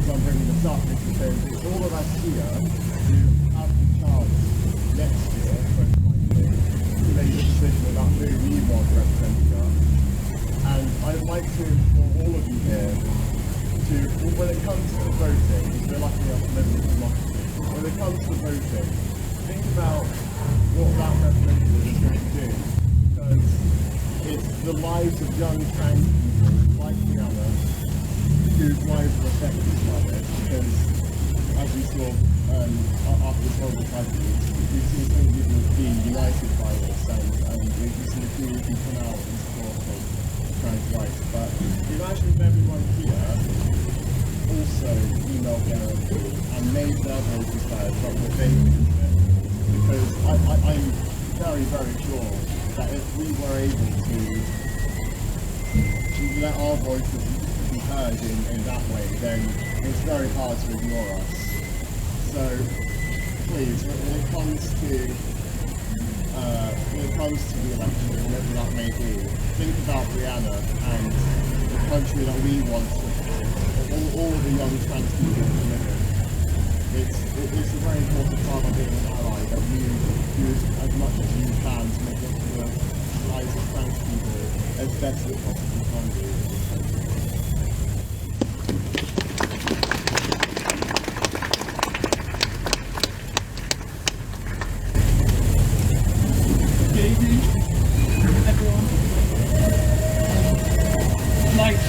reason I'm bringing this up is because it's all of us here who have the chance next year, most likely, to make a decision about who we want representing us. And I'd like to implore all of you here to, when it comes to voting, because we're lucky enough to live in a democracy, when it comes to voting, think about what that representative is going to do. Because it's the lives of young trans people like Brianna whose lives are affected by this, because as we saw after this horrible tragedy, we've seen so many people being united by this, and we've seen the community come out in support of trans rights. But imagine if everyone here also emailed their MP and made their voices heard about what they think of it. Because I'm very, very sure that if we were able to let our voices be heard in that way, then it's very hard to ignore us. So please, when it comes to the election, whatever that may be, think about Brianna and the country that we want all the young trans people to live in. It's a very important part of being an ally that you do as much as you can to make it the lives of trans people as best as it possibly can do in this country. Good evening, everyone. Like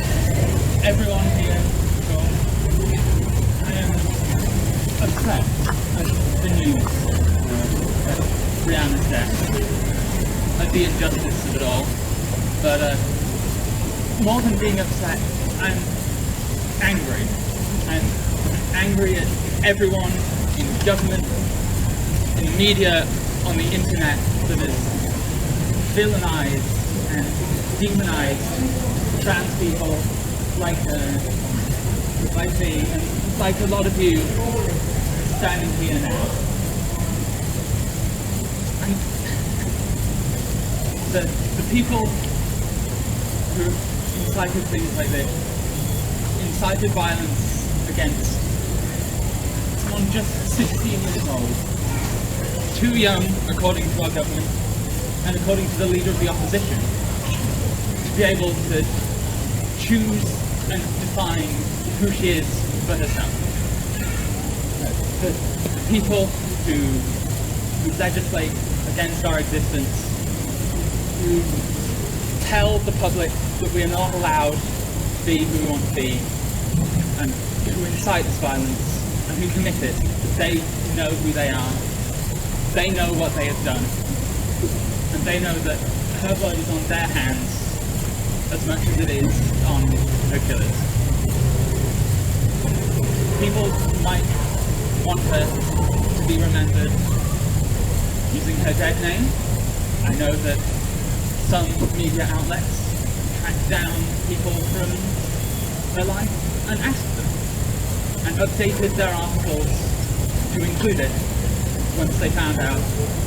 everyone here, I am upset at the news of Brianna's death, at the injustice of it all. But more than being upset, I'm angry. I'm angry at everyone in government, in the media, on the internet that has villainized and demonized trans people like me and like a lot of you standing here now. And the people who incited things like this, incited violence against someone just 16 years old, too young according to our government and according to the leader of the opposition, to be able to choose and define who she is for herself. The people who legislate against our existence, who tell the public that we are not allowed to be who we want to be, and who incite this violence, and who commit it, they know who they are, they know what they have done, and they know that her blood is on their hands as much as it is on her killers. People might want her to be remembered using her dead name. I know that some media outlets tracked down people from her life and asked them, and updated their articles to include it once they found out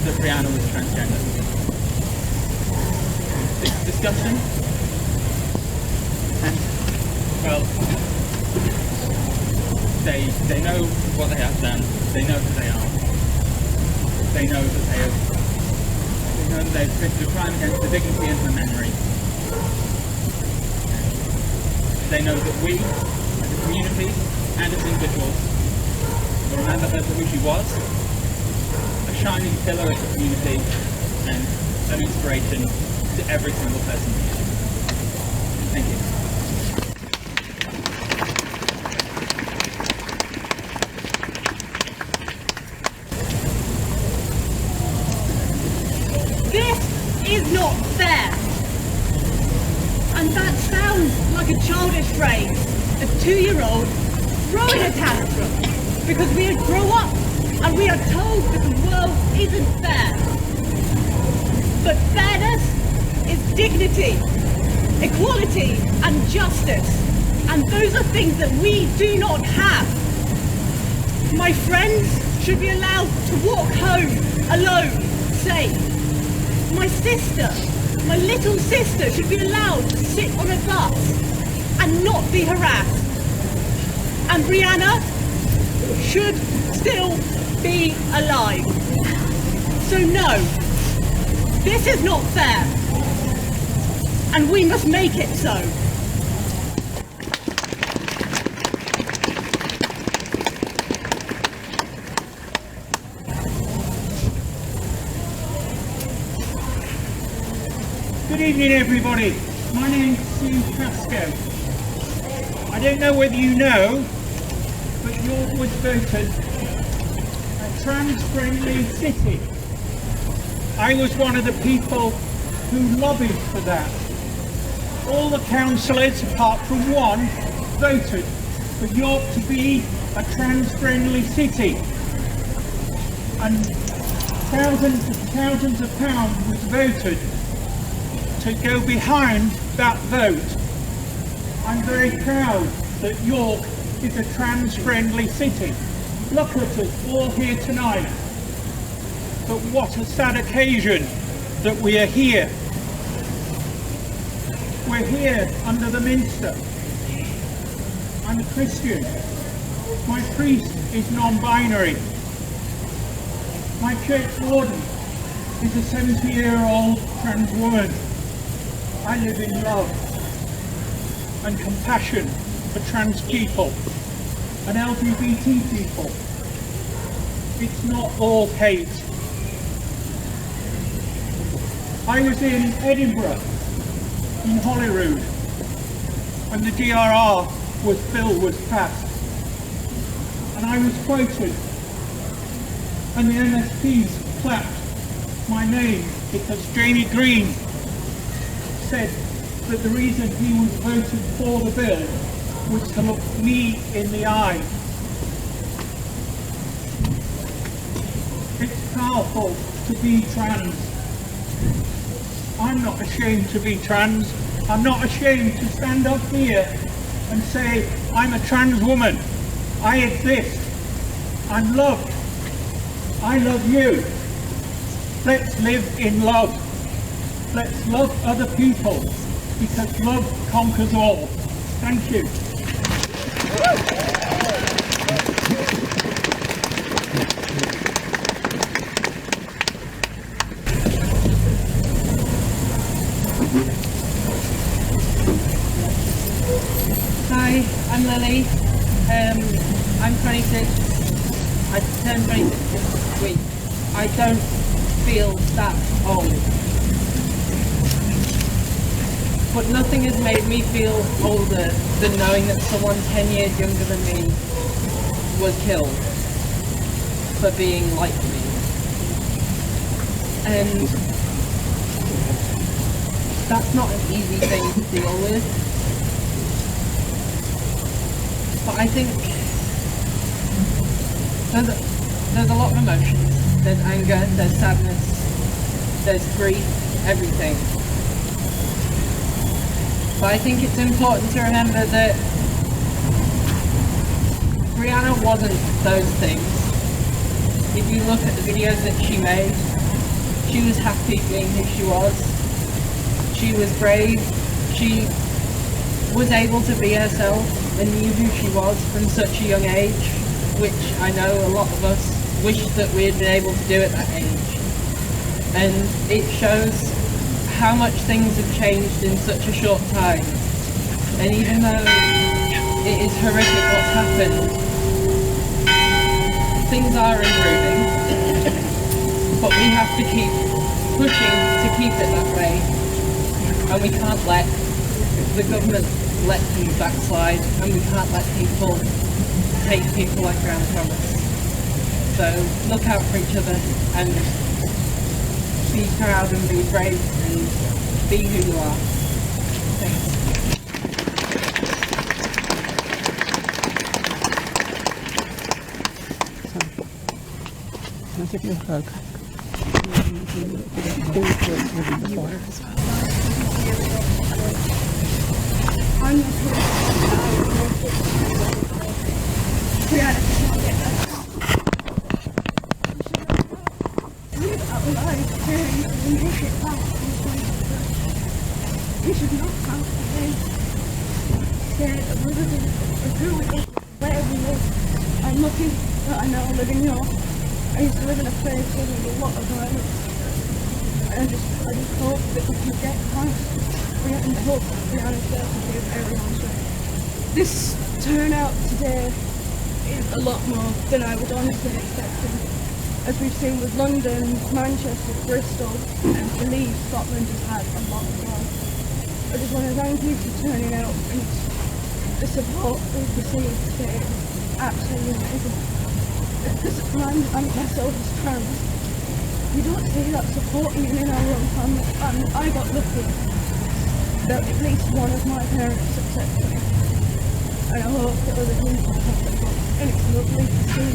that Brianna was transgender. It's disgusting, and, well, they know what they have done, they know who they are, they know that they've committed a crime against the dignity and the memory. They know that we, as a community and as individuals, will remember her for who she was, a shining pillar of the community and an inspiration to every single person here. Thank you. This is not fair. And that sounds like a childish phrase, a 2-year-old throwing a tantrum because we grow up and we are told that the world isn't fair. But fairness is dignity, equality and justice, and those are things that we do not have. My friends should be allowed to walk home alone, safe. My sister, my little sister, should be allowed to sit on a bus and not be harassed. And Brianna should still be alive. So no, this is not fair. And we must make it so. Good evening, everybody. My name's Sue Pascoe. I don't know whether you know, but York was voted a trans-friendly city. I was one of the people who lobbied for that. All the councillors, apart from one, voted for York to be a trans-friendly city. And thousands of pounds was voted to go behind that vote. I'm very proud that York is a trans-friendly city. Look at us all here tonight. But what a sad occasion that we are here. We're here under the Minster. I'm a Christian. My priest is non-binary. My church warden is a 70-year-old trans woman. I live in love and compassion for trans people and LGBT people. It's not all hate. I was in Edinburgh, in Holyrood, when the DRR bill was passed, and I was quoted, and the MSPs clapped my name because Jamie Green said that the reason he was voted for the bill was to look me in the eye. It's powerful to be trans. I'm not ashamed to be trans. I'm not ashamed to stand up here and say I'm a trans woman. I exist. I'm loved. I love you. Let's live in love. Let's love other people, because love conquers all. Thank you. Hi, I'm Lally. I'm 26. I turned 26 this week. I don't feel that old. But nothing has made me feel older than knowing that someone 10 years younger than me was killed for being like me. And that's not an easy thing to deal with. But I think there's a lot of emotions. There's anger, there's sadness, there's grief, everything. But I think it's important to remember that Brianna wasn't those things. If you look at the videos that she made, she was happy being who she was. She was brave. She was able to be herself and knew who she was from such a young age, which I know a lot of us wish that we had been able to do at that age. And it shows how much things have changed in such a short time. And even though it is horrific what's happened, things are improving. But we have to keep pushing to keep it that way. And we can't let the government let things backslide, and we can't let people take people like Brianna from us. So look out for each other and be proud and be brave and be who you are. Thanks. Can I give you a hug? This is not how to be scared of who we are, where I'm lucky that I now live in York. I used to live in a place where there was a lot of violence. I just hope that we can get past and hope Brianna's there to give everyone strength. This turnout today is a lot more than I was honestly expecting. As we've seen with London, Manchester, Bristol, and I believe Scotland has had a lot as well. I just want to thank you for turning out, and the support we've received today is absolutely amazing. Because I'm myself as trans, we don't see that support even in our own family, and I got lucky that at least one of my parents accepted me. And I hope that other people have them up. And it's lovely to see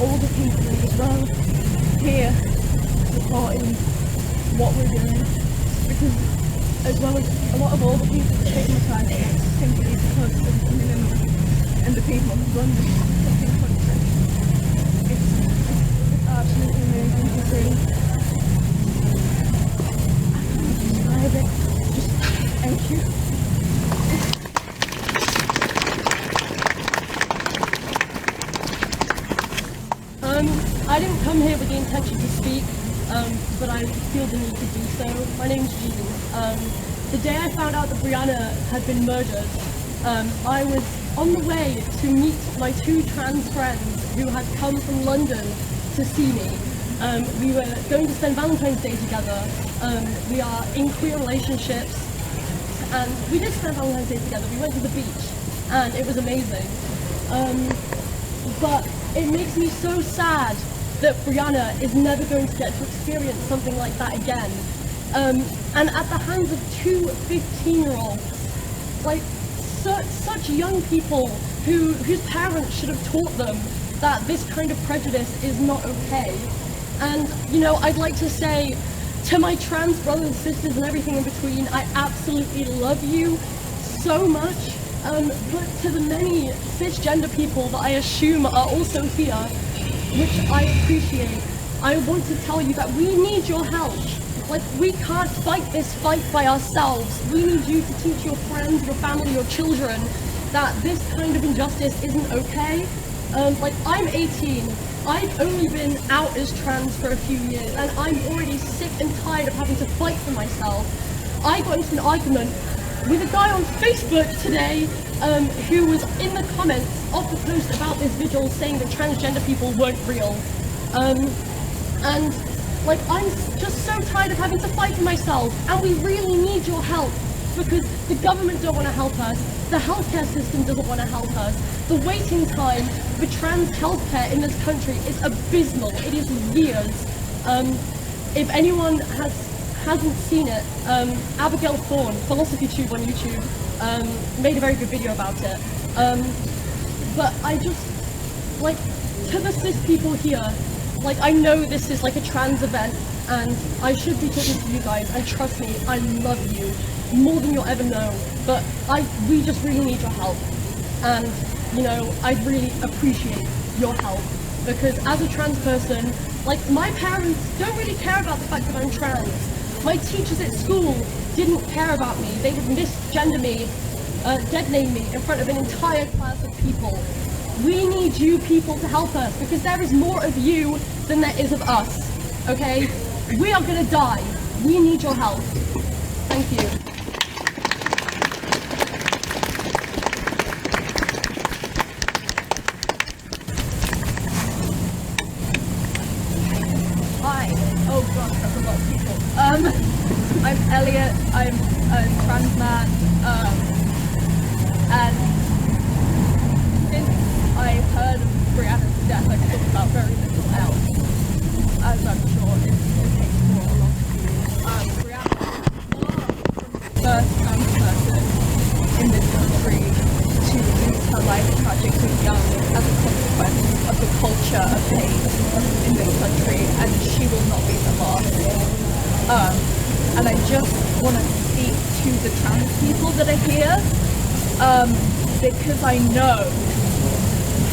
all the people as well here supporting what we're doing. Because as well as a lot of older people stigmatise it simply because of the minimum and the people who run this fucking country. It's absolutely amazing to see. I can't describe it. Just thank you. I didn't come here with the intention to speak, but I feel the need to do so. My name's Vigil. The day I found out that Brianna had been murdered, I was on the way to meet my two trans friends who had come from London to see me. We were going to spend Valentine's Day together. We are in queer relationships, and we did spend Valentine's Day together. We went to the beach, and it was amazing. But it makes me so sad that Brianna is never going to get to experience something like that again. And at the hands of two 15-year-olds, like such young people whose parents should have taught them that this kind of prejudice is not okay. And, you know, I'd like to say to my trans brothers and sisters and everything in between, I absolutely love you so much. But to the many cisgender people that I assume are also here, which I appreciate, I want to tell you that we need your help. Like, we can't fight this fight by ourselves. We need you to teach your friends, your family, your children that this kind of injustice isn't okay. Like, I'm 18. I've only been out as trans for a few years, and I'm already sick and tired of having to fight for myself. I got into an argument with a guy on Facebook today who was in the comments of the post about this vigil saying that transgender people weren't real. And like, I'm just so tired of having to fight for myself, and we really need your help because the government don't want to help us, the healthcare system doesn't want to help us, the waiting time for trans healthcare in this country is abysmal, it is years. If anyone hasn't seen it, Abigail Thorne, Philosophy Tube on YouTube, made a very good video about it. But I just, like, to the cis people here, like, I know this is like a trans event, and I should be talking to you guys, and trust me, I love you, more than you'll ever know, but we just really need your help. And, you know, I really appreciate your help, because as a trans person, like, my parents don't really care about the fact that I'm trans. My teachers at school didn't care about me. They would misgender me, dead name me in front of an entire class of people. We need you people to help us because there is more of you than there is of us, okay? We are gonna die. We need your help. Thank you. Hi. Oh gosh, that's a lot of people. I'm Elliot. I'm a trans man. And since I heard of Brianna's death, I've thought about very little else, as I'm sure it takes for a lot of you. Brianna was the first trans person in this country to lose her life tragically young as a consequence of the culture of hate in this country, and she will not be the last. And I just want to speak to the trans people that are here, because I know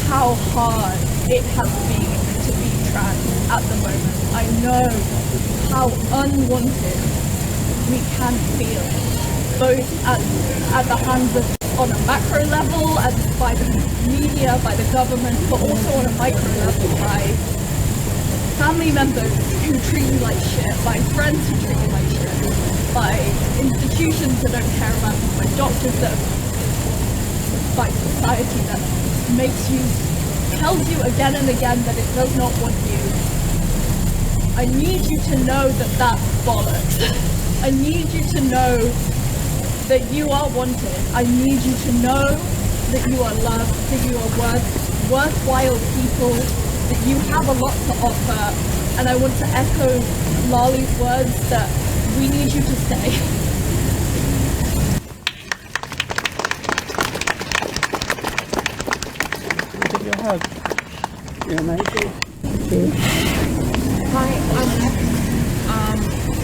how hard it has been to be trans at the moment. I know how unwanted we can feel, both at the hands of on a macro level and by the media, by the government, but also on a micro level by family members who treat you like shit, by friends who treat you like shit, by institutions that don't care about you, by doctors that, by society that makes you, tells you again and again that it does not want you. I need you to know that that's bollocks. I need you to know that you are wanted. I need you to know that you are loved, that you are worthwhile people, that you have a lot to offer. And I want to echo Lally's words that we need you to stay. Give you a hug. You're amazing. Hi, I'm Lex.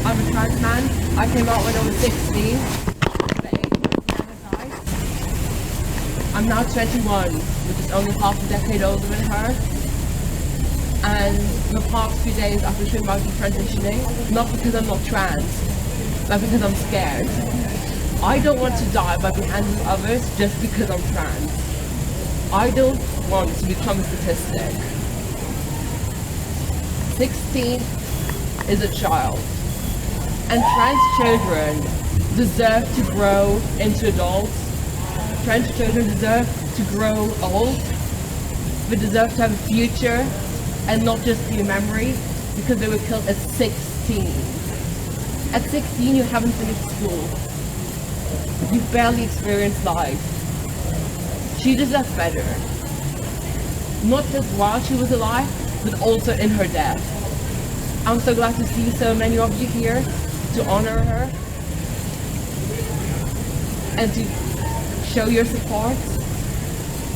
I'm a trans man. I came out when I was 16. At 8 months, I died. I'm now 21, which is only half a decade older than her. And the past few days I've been thinking about transitioning, not because I'm not trans, but because I'm scared. I don't want to die by the hands of others just because I'm trans. I don't want to become a statistic. 16 is a child, and trans children deserve to grow into adults. Trans children deserve to grow old. They deserve to have a future and not just be a memory because they were killed at 16. At 16 you haven't finished school. You've barely experienced life. She deserves better. Not just while she was alive, but also in her death. I'm so glad to see so many of you here to honor her and to show your support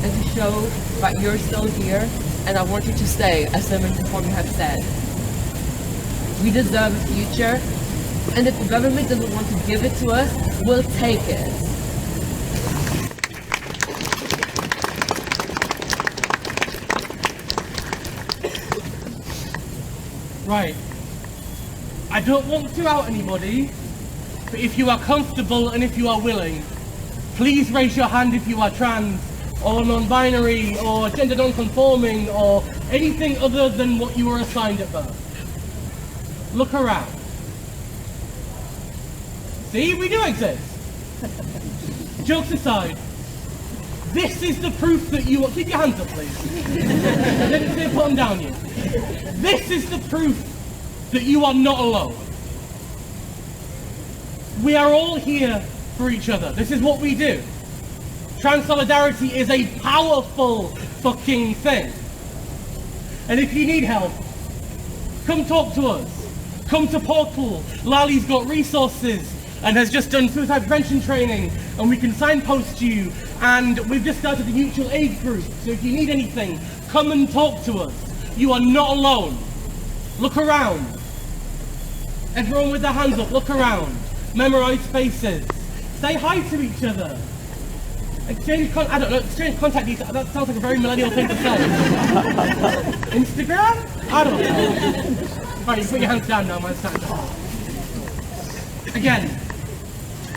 and to show that you're still here, and I want you to stay, as so many before me have said. We deserve a future, and if the government doesn't want to give it to us, we'll take it. Right. I don't want to out anybody, but if you are comfortable and if you are willing, please raise your hand if you are trans, or non-binary, or gender non-conforming, or anything other than what you were assigned at birth. Look around. See, we do exist. Jokes aside, this is the proof that you are... Keep your hands up, please. I didn't say put them down yet. This is the proof that you are not alone. We are all here for each other. This is what we do. Trans solidarity is a powerful fucking thing. And if you need help, come talk to us. Come to Portal. Lally's got resources and has just done suicide prevention training, and we can signpost you. And we've just started a mutual aid group. So if you need anything, come and talk to us. You are not alone. Look around. Everyone with their hands up, look around. Memorize faces. Say hi to each other. Exchange contact details. That sounds like a very millennial thing to say. Instagram? I don't know. Right, you put your hands down now, man. Again,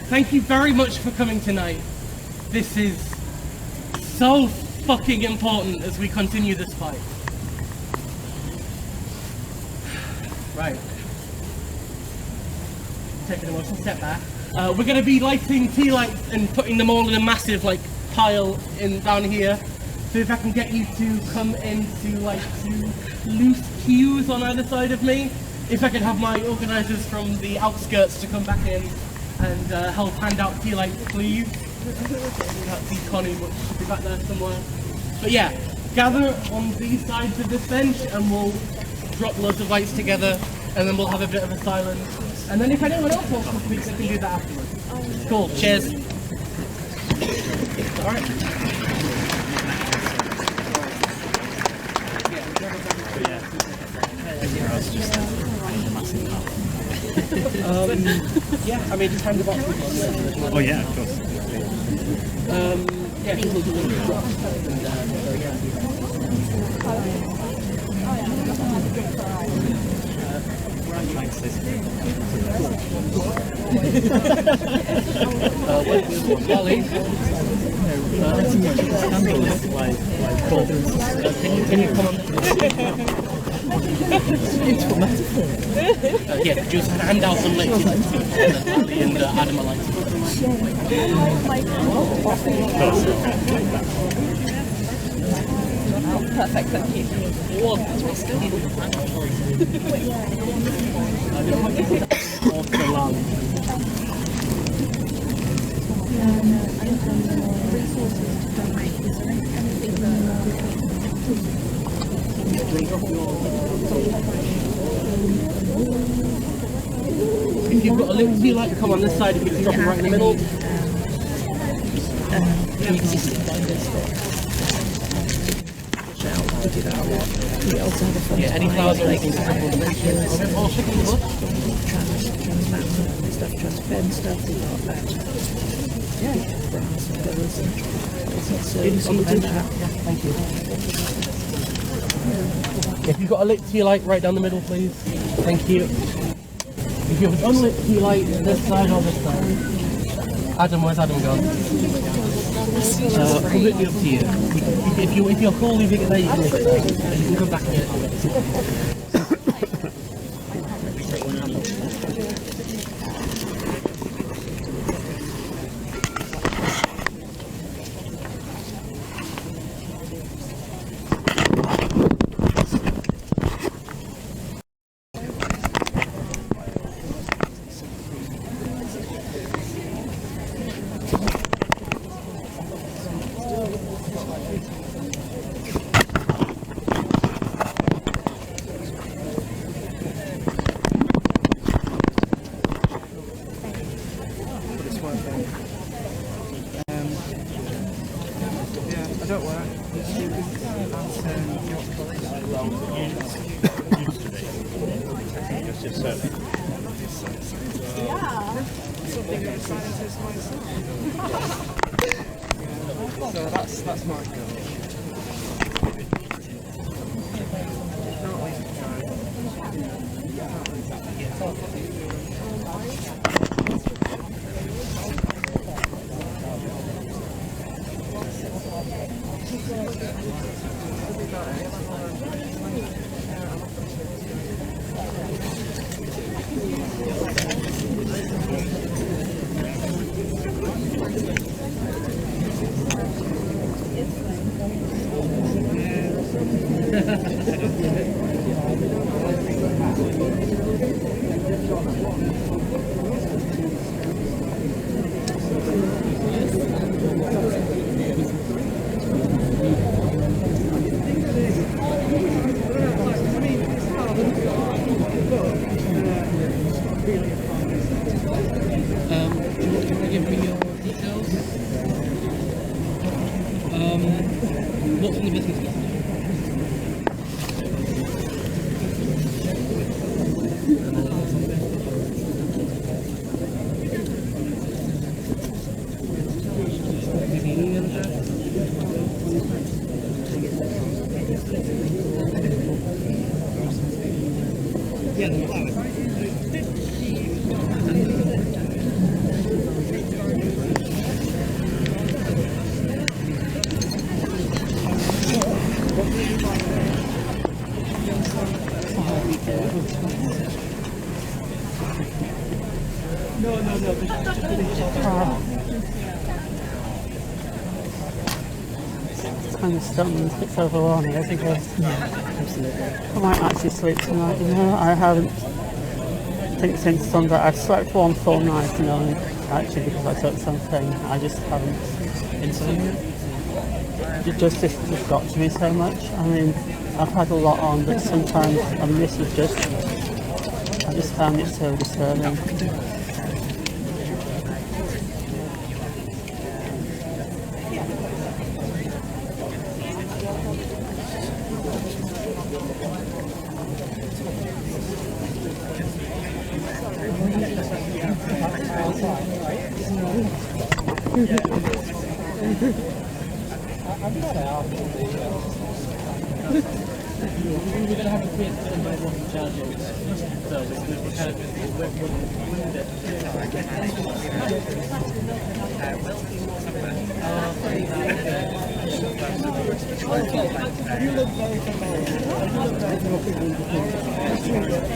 thank you very much for coming tonight. This is so fucking important as we continue this fight. Right. Take an emotional step back. We're going to be lighting tea lights and putting them all in a massive pile down here. So if I can get you to come into two loose queues on either side of me. If I can have my organisers from the outskirts to come back in and help hand out tea lights, please. Can't see Connie, but she'll be back there somewhere. But yeah, gather on these sides of this bench and we'll drop loads of lights together, and then we'll have a bit of a silence. And then if anyone else wants to speak, they can do that afterwards. Cool, cheers. Alright. Yeah, I mean, just hand the box. Oh yeah, of course. Yeah, people do want to drop. Lally. just hand out some licks Lally and Adam are like. Perfect, thank you. If you've got a link to you like, come on this side, if you just drop it right in the middle. Yeah, any flowers or anything to drop on the or chicken in the bush. Thank you. If you've got a lick to your light right down the middle, please. Thank you. If you have an unlit to your light, this side or this side. Adam, where's Adam gone? Completely up to you. If you're cool leaving it there, you can leave it there. You can come back and get it. That's my goal. What's in the business list? Kind of stunned, it's overwhelming, I think I might actually sleep tonight, you know. I think since Sunday, I've slept one full night, you know, actually because I took something, I just haven't. It just got to me so much. I mean, I've had a lot on, but sometimes, I mean, this was just, I just found it so disturbing. We're going to have a quiz on my one charges. So we're kind of You look very familiar. Have a good night. See you later.